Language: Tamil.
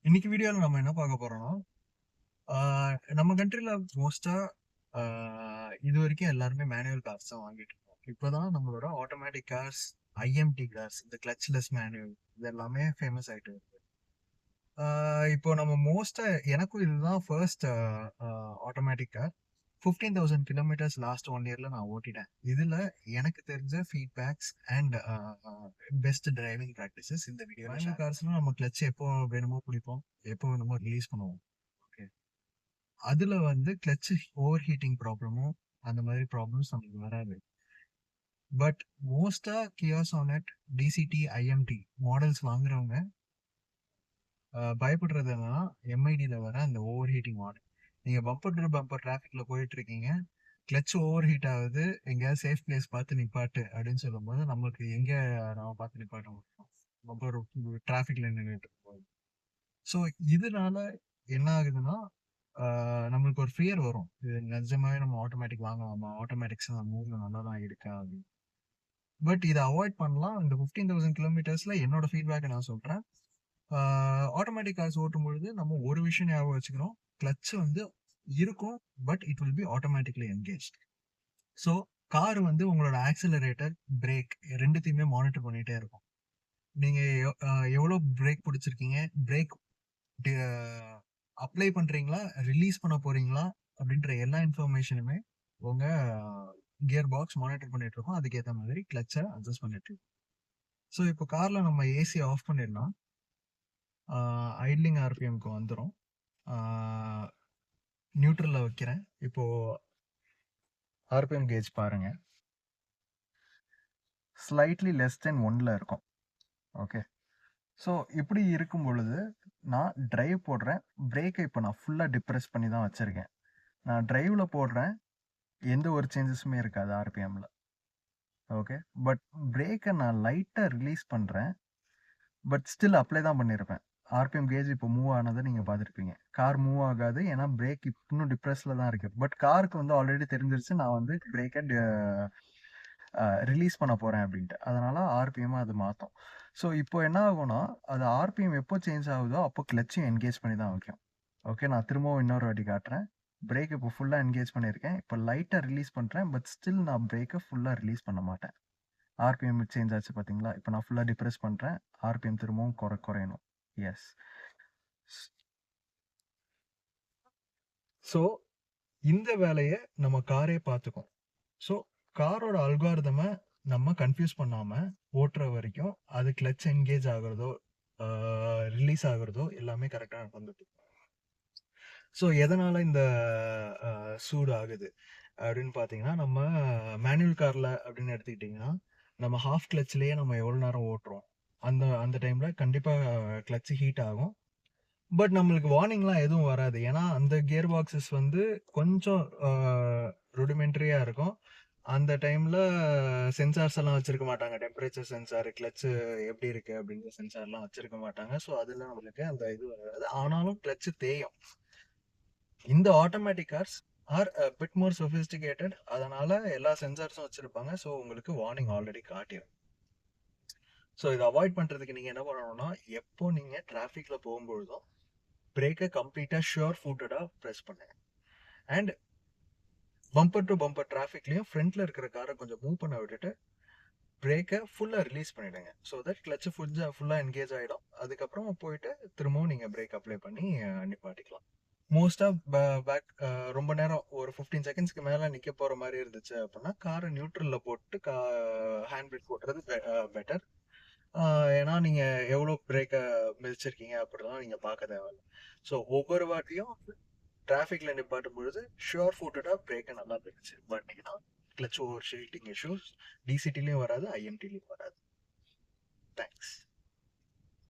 இன்னைக்கு வீடியோல நம்ம என்ன பார்க்க போறோம்னா, நம்ம கண்ட்ரில மோஸ்ட்டா இது வரைக்கும் எல்லாருமே மேனுவல் கார்ஸ் தான் வாங்கிட்டு இருக்கோம். இப்பதான் நம்மளோட ஆட்டோமேட்டிக் கார்ஸ், ஐஎம்டி கார்ஸ், இந்த கிளட்ச்லெஸ் மேனுவல் இது எல்லாமே ஃபேமஸ் ஆயிட்டு வருது. இப்போ நம்ம மோஸ்ட்டா எனக்கும் இதுதான் first automatic car. 15,000 kilometres last 1 இயர்ல நான் ஓட்டிட்டேன். இதுல எனக்கு தெரிஞ்ச feedbacks and best driving practices இந்த வீடியோல மேனுவல் கார்ஸ்ல நம்ம கிளட்ச் எப்போ வேணுமோ பிடிப்போம், எப்போ வேணுமோ ரிலீஸ் பண்ணுவோம். ஓகே. அதுல வந்து கிளட்ச் ஓவர் ஹீட்டிங் ப்ராப்ளமும் அந்த மாதிரி ப்ராப்ளம்ஸ் நமக்கு வராது. பட் மோஸ்டா கியா சானட், டிசிடி, ஐஎம்டி மாடல்ஸ் வாங்குறவங்க பயப்படுறது என்னன்னா எம்ஐடியில் வர அந்த ஓவர் ஹீட்டிங் மாடல். நீங்க பம்பர் டு பம்பர் டிராஃபிக்ல போயிட்டு இருக்கீங்க, கிளட்ச் ஓவர் ஹீட் ஆகுது, எங்கேயாவது சேஃப் பிளேஸ் பார்த்து நிப்பாட்டு அப்படின்னு சொல்லும்போது நமக்கு எங்க நம்ம பார்த்து நிப்பாட்ட முடியும்? பம்பர் டிராஃபிக்ல நின்றுட்டு இருக்கோம். ஸோ இதனால என்ன ஆகுதுன்னா நம்மளுக்கு ஒரு ஃபியர் வரும். இது நிஜமாவே நம்ம ஆட்டோமேட்டிக் வாங்கலாமா? ஆட்டோமேட்டிக்ஸ் நம்ம ஊர்ல நல்லா தான் இருக்கா அப்படின்னு. பட் இதை அவாய்ட் பண்ணலாம். இந்த 15,000 கிலோமீட்டர்ஸ்ல என்னோட ஃபீட்பேக்கை நான் சொல்றேன். ஆட்டோமேட்டிக் கார்ஸ் ஓட்டும் பொழுது நம்ம ஒரு விஷயம் ஞாபகம் வச்சுக்கணும். கிளட்ச் வந்து இருக்கும், but it will be automatically engage. So car வந்து உங்களோட ஆக்சிலரேட்டர், பிரேக் ரெண்டுத்தையுமே மானிட்டர் பண்ணிட்டே இருக்கும். நீங்க எவ்வளோ பிரேக் பிடிச்சிருக்கீங்க, பிரேக் அப்ளை பண்றீங்களா, ரிலீஸ் பண்ண போறீங்களா அப்படின்ற எல்லா இன்ஃபர்மேஷனுமே உங்க கியர் பாக்ஸ் மானிட்டர் பண்ணிட்டு இருக்கோம். அதுக்கேற்ற மாதிரி கிளட்சை அட்ஜஸ்ட் பண்ணிட்டு இருக்கோம். ஸோ இப்போ கார்ல நம்ம ஏசி ஆஃப் பண்ணிடலாம். ஐட்லிங் ஆர்பிஎம்க்கு வந்துடும். நியூட்ரல்ல வைக்கிறேன். இப்போ ஆர்பிஎம் கேஜ் பாருங்க, ஸ்லைட்லி லெஸ் தென் 1ல இருக்கும். ஓகே. ஸோ இப்படி இருக்கும் பொழுது நான் டிரைவ் போடுறேன். பிரேக்கை இப்போ நான் ஃபுல்லாக டிப்ரெஸ் பண்ணி தான் வச்சுருக்கேன். நான் டிரைவில் போடுறேன், எந்த ஒரு சேஞ்சஸுமே இருக்காது ஆர்பிஎம்மில். ஓகே. பட் பிரேக்கை நான் லைட்டாக ரிலீஸ் பண்ணுறேன், பட் ஸ்டில் அப்ளை தான் பண்ணியிருப்பேன். ஆர்பிஎம் கேஜ் இப்போ மூவ் ஆனதை நீங்கள் பார்த்துருப்பீங்க. கார் மூவ் ஆகாது, ஏன்னா பிரேக் இன்னும் டிப்ரெஸில் தான் இருக்குது. பட் காருக்கு வந்து ஆல்ரெடி தெரிஞ்சிருச்சு நான் வந்து பிரேக்கை ரிலீஸ் பண்ண போகிறேன் அப்படின்ட்டு. அதனால் ஆர்பிஎம்மை அது மாற்றும். ஸோ இப்போ என்ன ஆகும்னா, அது ஆர்பிஎம் எப்போ சேஞ்ச் ஆகுதோ அப்போ கிளட்சையும் என்கேஜ் பண்ணி தான் வைக்கும். ஓகே. நான் திரும்பவும் இன்னொரு வாட்டி காட்டுறேன். பிரேக் இப்போ ஃபுல்லாக என்கேஜ் பண்ணியிருக்கேன். இப்போ லைட்டாக ரிலீஸ் பண்ணுறேன், பட் ஸ்டில் நான் பிரேக்கை ஃபுல்லாக ரிலீஸ் பண்ண மாட்டேன். ஆர்பிஎம் சேஞ்ச் ஆச்சு பார்த்தீங்களா? இப்போ நான் ஃபுல்லாக டிப்ரெஸ் பண்ணுறேன், ஆர்பிஎம் திரும்பவும் குறையணும். எஸ். ஸோ இந்த வேலையை நம்ம காரே பார்த்துக்கும். ஸோ காரோட அல்காரிதமை நம்ம கன்ஃபியூஸ் பண்ணாம ஓட்டுற வரைக்கும் அது கிளட்ச் என்கேஜ் ஆகுறதோ ரிலீஸ் ஆகுறதோ எல்லாமே கரெக்டாக நடந்துட்டு. ஸோ எதனால இந்த சூடு ஆகுது அப்படின்னு பார்த்தீங்கன்னா, நம்ம மேனுவல் காரில் அப்படின்னு எடுத்துக்கிட்டிங்கன்னா, நம்ம ஹாஃப் கிளட்ச்லேயே நம்ம எவ்வளோ நேரம் ஓட்டுறோம், அந்த அந்த டைமில் கண்டிப்பாக கிளட்ச் ஹீட் ஆகும். பட் நம்மளுக்கு வார்னிங்லாம் எதுவும் வராது. ஏன்னா அந்த கியர் பாக்ஸஸ் வந்து கொஞ்சம் ருடிமெண்ட்ரியா இருக்கும். அந்த டைம்ல சென்சார்ஸ் எல்லாம் வச்சிருக்க மாட்டாங்க. டெம்பரேச்சர் சென்சார், கிளட்ச் எப்படி இருக்கு அப்படிங்கிற சென்சார்லாம் வச்சிருக்க மாட்டாங்க. ஸோ அதுல நம்மளுக்கு அந்த இது வராது. ஆனாலும் கிளட்ச் தேயும். இந்த automatic cars are bit more sophisticated. அதனால எல்லா சென்சார்ஸும் வச்சிருப்பாங்க. ஸோ உங்களுக்கு வார்னிங் ஆல்ரெடி காட்டிடும். ஸோ இதை அவாய்ட் பண்றதுக்கு நீங்க என்ன பண்ணணும்னா, எப்போ நீங்க டிராஃபிக்ல போகும்பொழுதும் பிரேக்கை கம்ப்ளீட்டா ஷுர் ஃபுட்டடா ப்ரெஸ் பண்ணுங்க. அண்ட் பம்பர் டு பம்பர் டிராஃபிக்லயும் ஃப்ரண்ட்ல இருக்கிற காரை கொஞ்சம் மூவ் பண்ண விட்டுட்டு பிரேக்கை ஃபுல்லா ரிலீஸ் பண்ணிடுங்க. ஸோ தட் கிளட்ச் ஃபுல்லா என்கேஜ் ஆயிடும். அதுக்கப்புறம் போயிட்டு திரும்பவும் நீங்க பிரேக் அப்ளை பண்ணி நிப்பாட்டிக்கலாம். மோஸ்டா பேக் ரொம்ப நேரம் ஒரு 15 செகண்ட்ஸ்க்கு மேல நிக்க போற மாதிரி இருந்துச்சு அப்படின்னா காரை நியூட்ரல்ல போட்டு ஹேண்ட் பிரேக் போட்டுறது பெட்டர். ஏன்னா நீங்க எவ்வளவு பிரேக்கை மிதிச்சிருக்கீங்க அப்படிலாம் நீங்க பார்க்க தேவையில்லை. ஸோ ஒவ்வொரு வாட்டியும் டிராஃபிக்ல நிப்பாட்டும் பொழுது ஷுர் ஃபுட்டடா பிரேக்கை நல்லா பிடிச்சு பண்ணிங்கன்னா கிளட்ச் ஓவர் ஷீட்டிங் இஷ்யூஸ் டிசிடிலையும் வராது, ஐஎம்டிலையும் வராது. தேங்க்ஸ்.